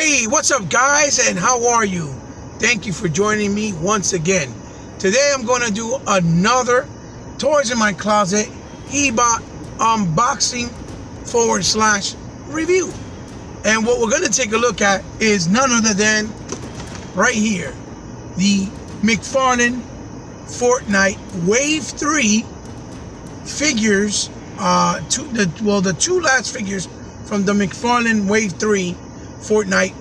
Hey, what's up guys, and how are you? Thank you for joining me once again. Today I'm going to do another Toys in My Closet eBot unboxing / review. And what we're going to take a look at is none other than right here, the Mcfarlane Fortnight Wave 3 figures, the two last figures from the Mcfarlane Wave 3 Fortnite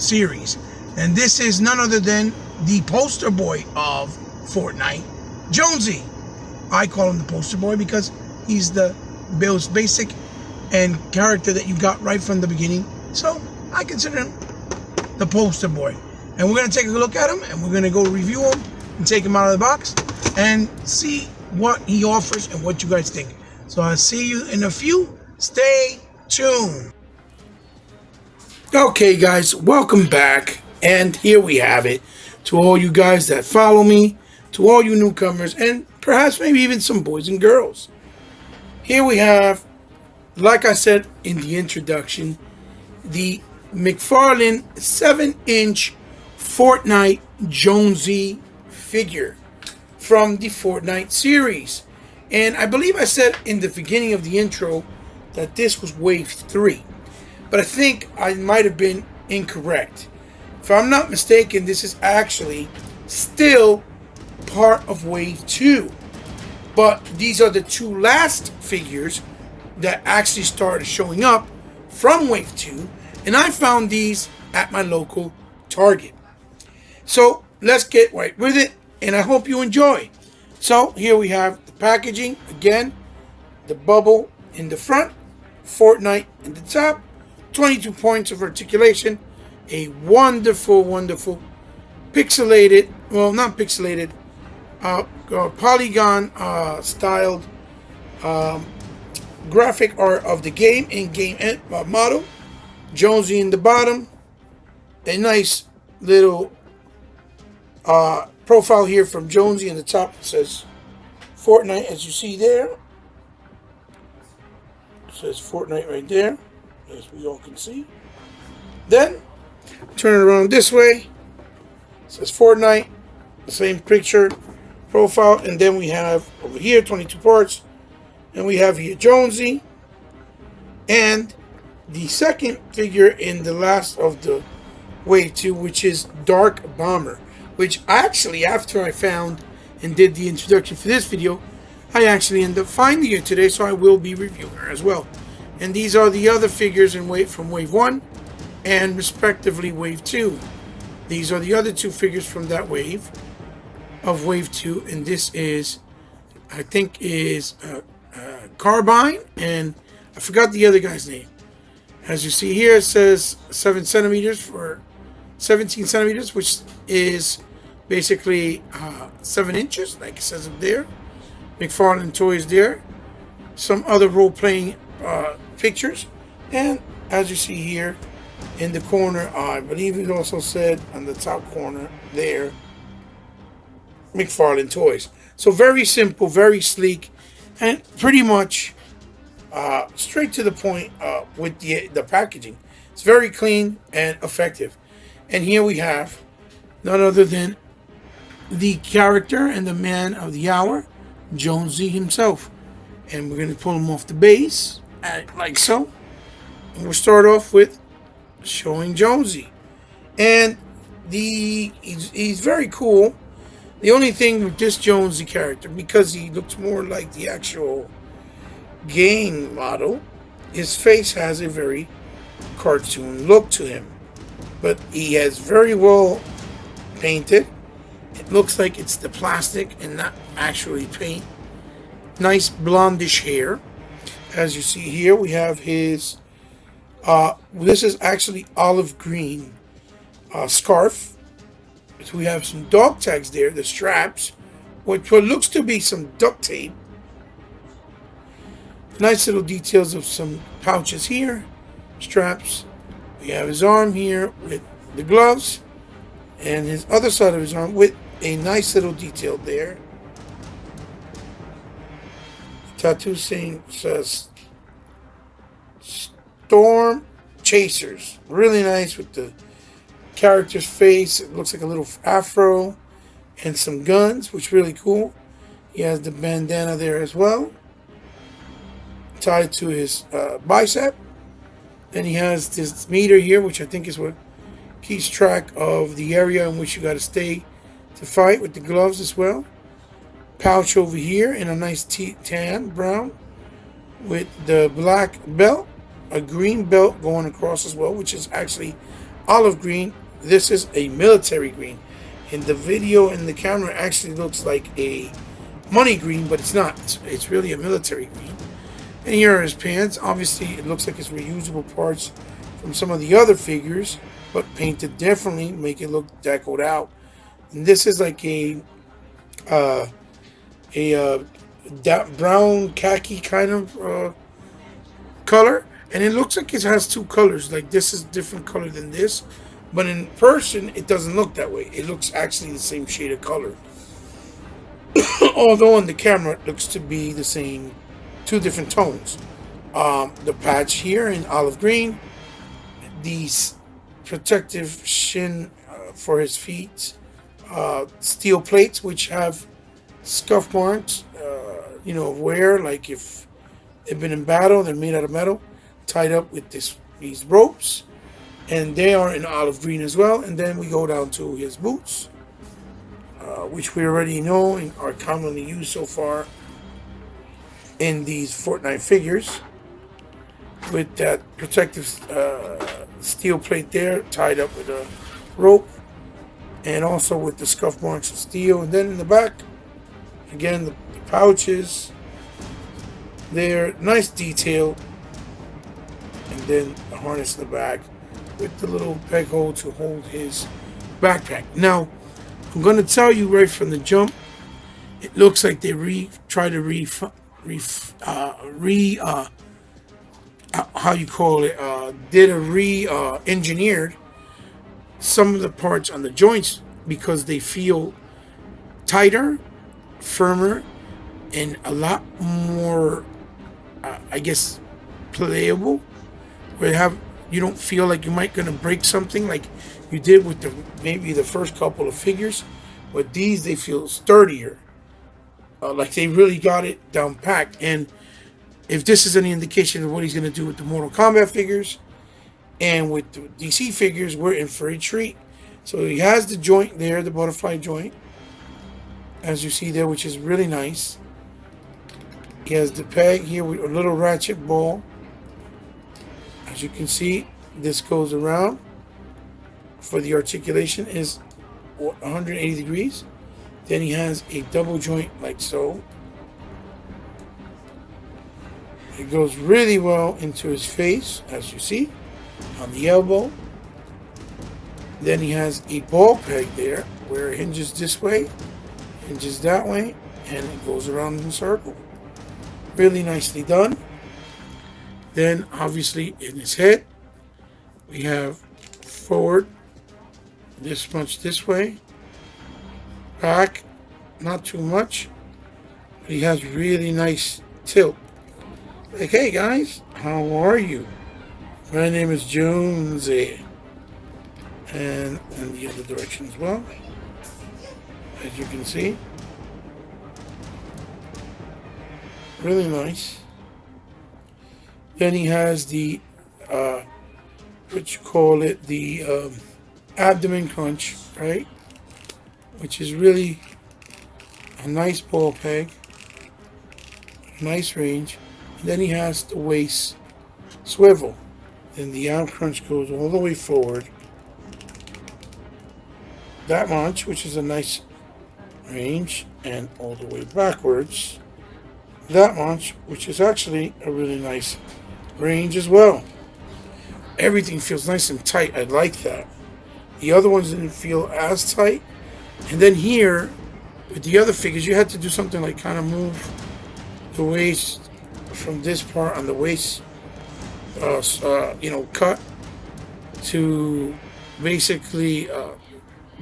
series. And this is none other than the poster boy of Fortnite, Jonesy. I call him the poster boy because he's the most basic and character that you got right from the beginning. So I consider him the poster boy. And we're going to take a look at him, and we're going to go review him and take him out of the box and see what he offers and what you guys think. So I'll see you in a few. Stay tuned. Okay guys, welcome back, and here we have it. To all you guys that follow me, to all you newcomers, and perhaps maybe even some boys and girls. Here we have, like I said in the introduction, the Mcfarlane 7-inch Fortnite Jonesy figure from the Fortnite series. And I believe I said in the beginning of the intro that this was Wave 3. But I think I might have been incorrect. If I'm not mistaken, this is actually still part of Wave 2. But these are the two last figures that actually started showing up from Wave 2. And I found these at my local Target. So let's get right with it, and I hope you enjoy. So here we have the packaging. Again, the bubble in the front, Fortnite in the top. 22 points of articulation, a wonderful pixelated, well, not pixelated, polygon styled graphic art of the game, in-game model. Jonesy in the bottom, a nice little profile here from Jonesy. In the top it says Fortnite, as you see there. It says Fortnite right there, as we all can see. Then turn it around this way. It says Fortnite, the same picture profile, and then we have over here 22 parts, and we have here Jonesy, and the second figure in the last of the Wave 2, which is Dark Bomber, which actually, after I found and did the introduction for this video, I actually ended up finding it today, so I will be reviewing her as well. And these are the other figures from Wave 1 and respectively Wave 2. These are the other two figures from that wave of Wave 2, and this is, I think, is Carbine, and I forgot the other guy's name. As you see here, it says 7 centimeters for 17 centimeters, which is basically 7 inches, like it says up there. Mcfarlane Toys there. Some other role-playing pictures, and as you see here in the corner, I believe it also said on the top corner there, Mcfarlane Toys. So very simple, very sleek, and pretty much straight to the point with the packaging. It's very clean and effective. And here we have none other than the character and the man of the hour, Jonesy himself. And we're going to pull him off the base, like so. And we'll start off with showing Jonesy. And he's very cool. The only thing with this Jonesy character, because he looks more like the actual game model, his face has a very cartoon look to him. But he has very well painted. It looks like it's the plastic and not actually paint. Nice blondish hair. As you see here, we have his this is actually olive green scarf. So we have some dog tags there, the straps, which what looks to be some duct tape. Nice little details of some pouches here, straps. We have his arm here with the gloves, and his other side of his arm with a nice little detail there. The tattoo says Storm chasers. Really nice with the character's face. It looks like a little afro and some guns, which is really cool. He has the bandana there as well, tied to his bicep. Then he has this meter here, which I think is what keeps track of the area in which you got to stay to fight, with the gloves as well. Pouch over here in a nice tan brown with the black belt, a green belt going across as well, which is actually olive green. This is a military green. In the video and the camera, actually looks like a money green, but it's not. It's really a military green. And here are his pants. Obviously, it looks like it's reusable parts from some of the other figures, but painted differently, make it look decoed out. And this is like a brown khaki kind of color, and it looks like it has two colors. Like this is different color than this, but in person it doesn't look that way. It looks actually the same shade of color. Although on the camera it looks to be the same, two different tones. The patch here in olive green, these protective shin for his feet, steel plates which have scuff marks, of wear, like if they've been in battle. They're made out of metal, tied up with these ropes, and they are in olive green as well. And then we go down to his boots, which we already know and are commonly used so far in these Fortnite figures, with that protective steel plate there tied up with a rope, and also with the scuff marks of steel. And then in the back, again, the pouches there, nice detail, and then the harness in the back with the little peg hole to hold his backpack. Now, I'm going to tell you right from the jump, it looks like they engineered some of the parts on the joints because they feel tighter, firmer, and a lot more, playable. Where you don't feel like you might gonna break something like you did with maybe the first couple of figures. But these, they feel sturdier, like they really got it down packed. And if this is any indication of what he's gonna do with the Mortal Kombat figures and with the DC figures, we're in for a treat. So he has the joint there, the butterfly joint, as you see there, which is really nice. He has the peg here with a little ratchet ball. As you can see, this goes around for the articulation is 180 degrees. Then he has a double joint like so. It goes really well into his face, as you see, on the elbow. Then he has a ball peg there where it hinges this way, hinges that way, and it goes around in a circle. Really nicely done. Then obviously in his head, we have forward this much this way, back not too much, but he has really nice tilt. Like, hey guys, how are you? My name is Jonesy. And in the other direction as well, as you can see. Really nice. Then he has the abdomen crunch, right? Which is really a nice ball peg, nice range. And then he has the waist swivel. Then the arm crunch goes all the way forward. That much, which is a nice range, and all the way backwards. That much, which is actually a really nice range as well. Everything feels nice and tight. I like that. The other ones didn't feel as tight. And then here, with the other figures, you had to do something like kind of move the waist from this part on the waist, cut to basically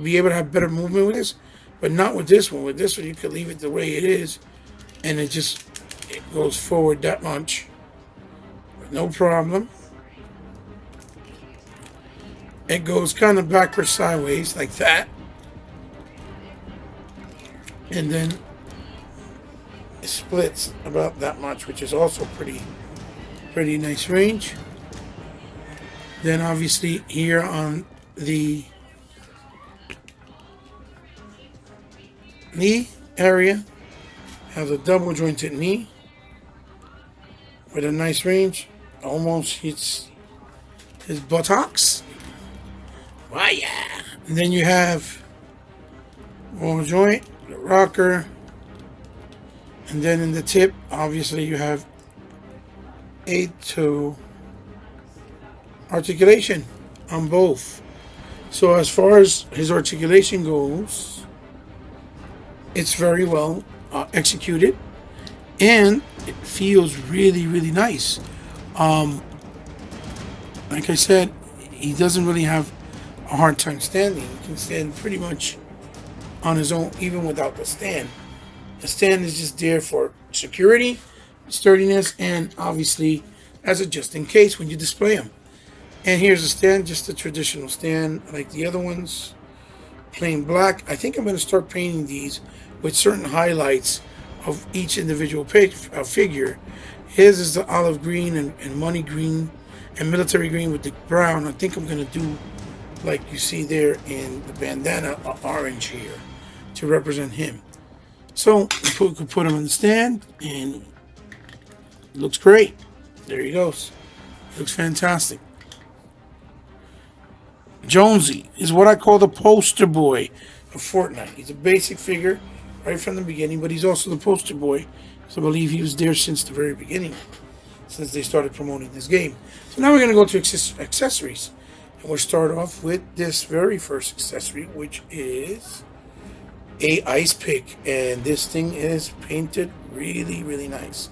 be able to have better movement with this, but not with this one. With this one, you could leave it the way it is, and it goes forward that much, no problem. It goes kind of backwards sideways like that. And then it splits about that much, which is also pretty nice range. Then obviously here on the knee area, has a double jointed knee with a nice range. Almost hits his buttocks. Why, yeah. And then you have roll joint, the rocker, and then in the tip, obviously you have 8-2 articulation on both. So as far as his articulation goes, it's very well executed, and it feels really nice. Like I said, he doesn't really have a hard time standing. He can stand pretty much on his own, even without the stand. The stand is just there for security, sturdiness, and obviously as a just in case when you display them. And here's a stand, just a traditional stand like the other ones, plain black. I think I'm going to start painting these with certain highlights of each individual figure. His is the olive green and money green and military green with the brown. I think I'm going to do like you see there in the bandana orange here to represent him. So we could put him on the stand, and it looks great. There he goes. Looks fantastic. Jonesy is what I call the poster boy of Fortnite. He's a basic figure right from the beginning, but he's also the poster boy. So I believe he was there since the very beginning, since they started promoting this game. So now we're going to go to accessories. And we'll start off with this very first accessory, which is a ice pick. And this thing is painted really nice.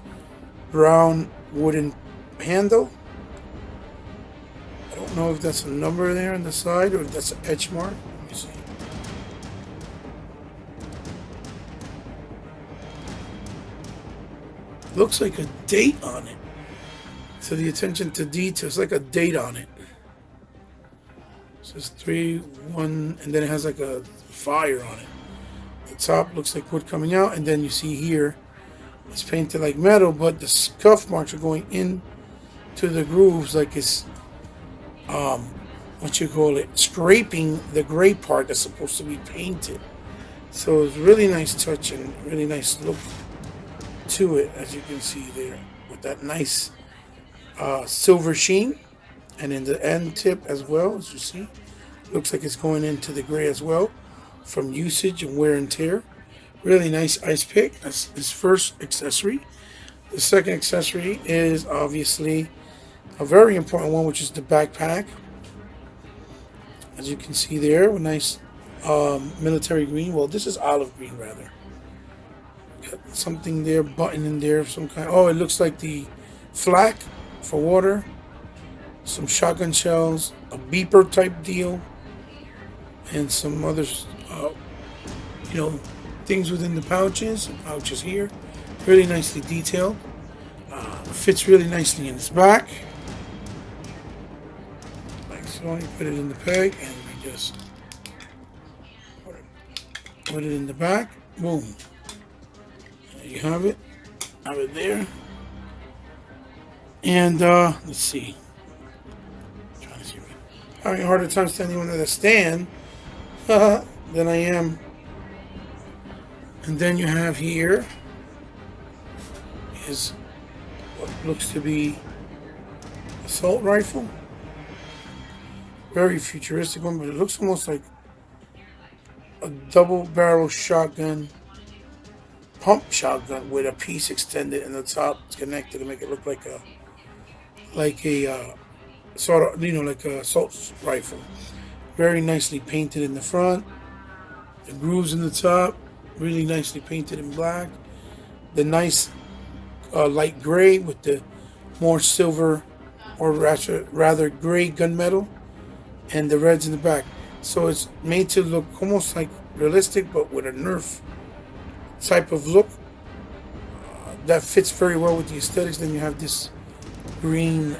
Brown wooden handle. I don't know if that's a number there on the side or if that's an etch mark. Let me see. Looks like a date on it. So the attention to detail, it's like a date on it. It says 3-1, and then it has like a fire on it. The top looks like wood coming out, and then you see here it's painted like metal, but the scuff marks are going in to the grooves like it's what you call it, scraping the gray part that's supposed to be painted. So it's really nice touch and really nice look to it, as you can see there, with that nice silver sheen, and in the end tip as well, as you see, looks like it's going into the gray as well from usage and wear and tear. Really nice ice pick. That's his first accessory. The second accessory is obviously a very important one, which is the backpack. As you can see there, with nice military green. Well, this is olive green rather. Got something there, button in there of some kind. Oh, it looks like the flak for water. Some shotgun shells, a beeper type deal, and some other, things within the pouches. Pouches here, really nicely detailed. Fits really nicely in its back. Like so, you put it in the peg, and we just put it in the back. Boom. There you have it. Have it there. And let's see. Having a harder time standing under the stand than I am. And then you have here is what looks to be assault rifle. Very futuristic one, but it looks almost like a double barrel shotgun, pump shotgun with a piece extended in the top. It's connected to make it look like a sort of, like a assault rifle. Very nicely painted in the front. The grooves in the top, really nicely painted in black. The nice light gray with the more silver or rather gray gunmetal, and the reds in the back. So it's made to look almost like realistic, but with a Nerf type of look. That fits very well with the aesthetics. Then you have this green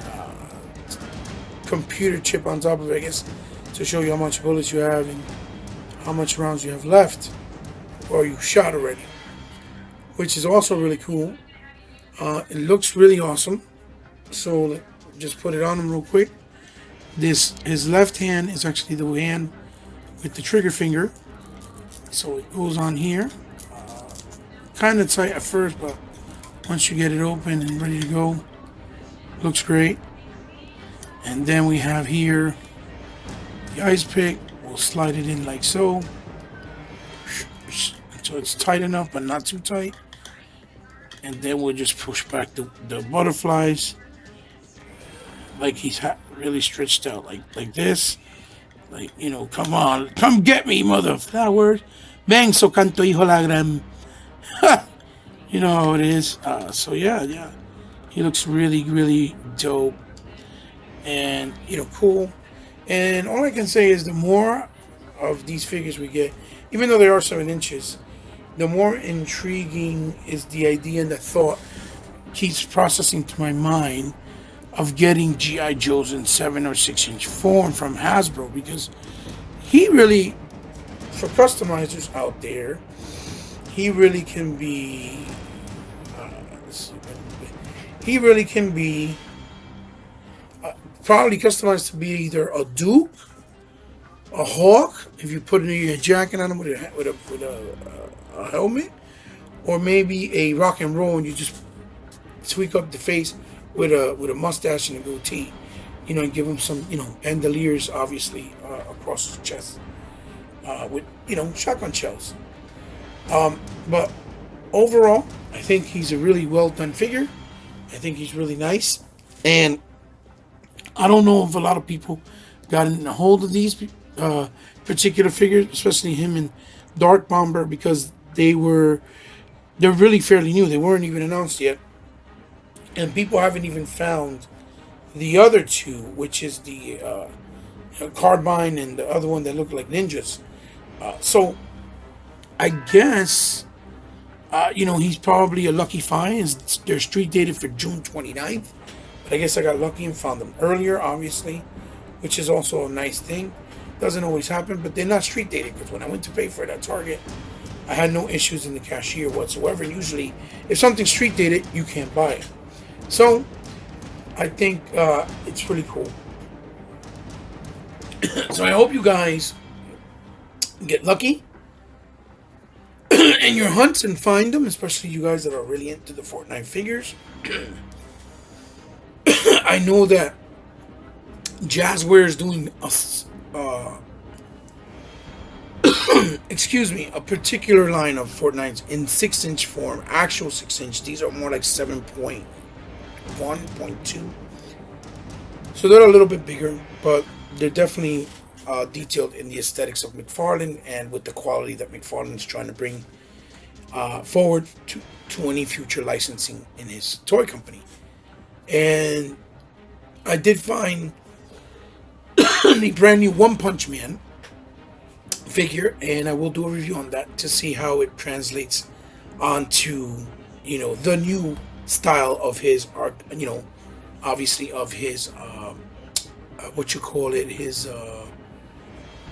computer chip on top of it, I guess, to show you how much bullets you have and how much rounds you have left, or you shot already, which is also really cool. It looks really awesome. So just put it on him real quick. His left hand is actually the hand with the trigger finger. So it goes on here. Kind of tight at first, but once you get it open and ready to go, looks great. And then we have here the ice pick. We'll slide it in like so. So it's tight enough, but not too tight. And then we'll just push back the butterflies like he's really stretched out, like this. Like, you know, come on, come get me, mother flowers. Ven, so canto, hijo la gran. You know how it is. So yeah. He looks really, really dope. And, you know, cool. And all I can say is the more of these figures we get, even though they are 7 inches, the more intriguing is the idea and the thought keeps processing to my mind of getting G.I. Joes in 7 or 6 inch form from Hasbro, because he really, for customizers out there, he really can be probably customized to be either a Duke, a Hawk, if you put a jacket on him with a helmet, or maybe a rock and roll and you just tweak up the face with a mustache and a goatee, you know, and give him some, you know, bandoliers obviously across his chest with, you know, shotgun shells. But overall, I think he's a really well done figure. I think he's really nice, and I don't know if a lot of people got in a hold of these particular figures, especially him and Dark Bomber, because they're really fairly new. They weren't even announced yet, and people haven't even found the other two, which is the Carbine and the other one that look like ninjas. So I guess you know, he's probably a lucky find. They're street dated for June 29th. But I guess I got lucky and found them earlier, obviously, which is also a nice thing. Doesn't always happen, but they're not street dated, because when I went to pay for it at Target, I had no issues in the cashier whatsoever. Usually, if something's street dated, you can't buy it. So, I think it's really cool. So I hope you guys get lucky in your hunts and find them, especially you guys that are really into the Fortnite figures. I know that Jazzware is doing a particular line of Fortnites in 6 inch form, actual 6 inch. These are more like 7.1, 0.2. So they're a little bit bigger, but they're definitely detailed in the aesthetics of Mcfarlane and with the quality that Mcfarlane is trying to bring forward to any future licensing in his toy company. And I did find the brand new One Punch Man figure, and I will do a review on that to see how it translates onto, you know, the new style of his art, you know, obviously of his his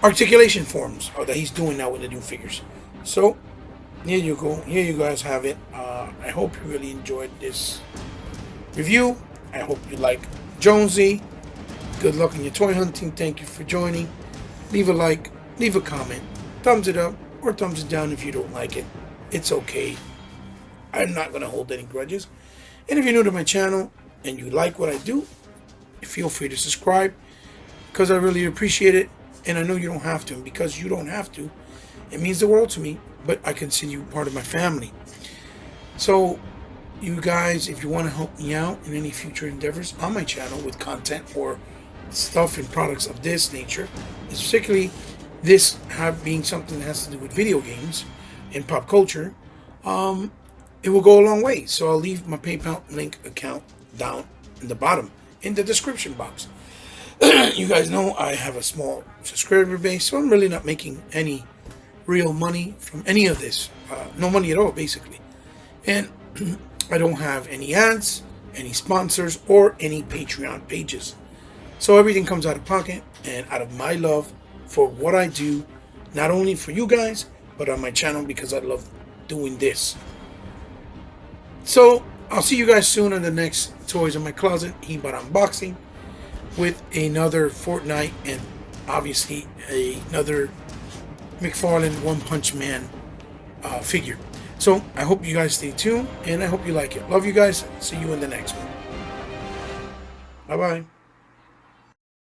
articulation forms that he's doing now with the new figures. So here you go, here you guys have it. I hope you really enjoyed this review. I hope you like Jonesy. Good luck in your toy hunting. Thank you for joining. Leave a like, leave a comment, thumbs it up or thumbs it down if you don't like it. It's okay. I'm not going to hold any grudges. And if you're new to my channel and you like what I do, feel free to subscribe, because I really appreciate it. And I know you don't have to, and because you don't have to, it means the world to me, but I consider you part of my family. So you guys, if you want to help me out in any future endeavors on my channel with content or stuff and products of this nature, particularly this being something that has to do with video games and pop culture, it will go a long way. So I'll leave my PayPal link account down in the bottom in the description box. You guys know I have a small subscriber base, so I'm really not making any real money from any of this. No money at all, basically. And I don't have any ads, any sponsors, or any Patreon pages. So everything comes out of pocket and out of my love for what I do, not only for you guys, but on my channel, because I love doing this. So I'll see you guys soon on the next Toys in My Closet He-Bot unboxing with another Fortnite and obviously another Mcfarlane One Punch Man figure. So I hope you guys stay tuned and I hope you like it. Love you guys. See you in the next one. Bye bye.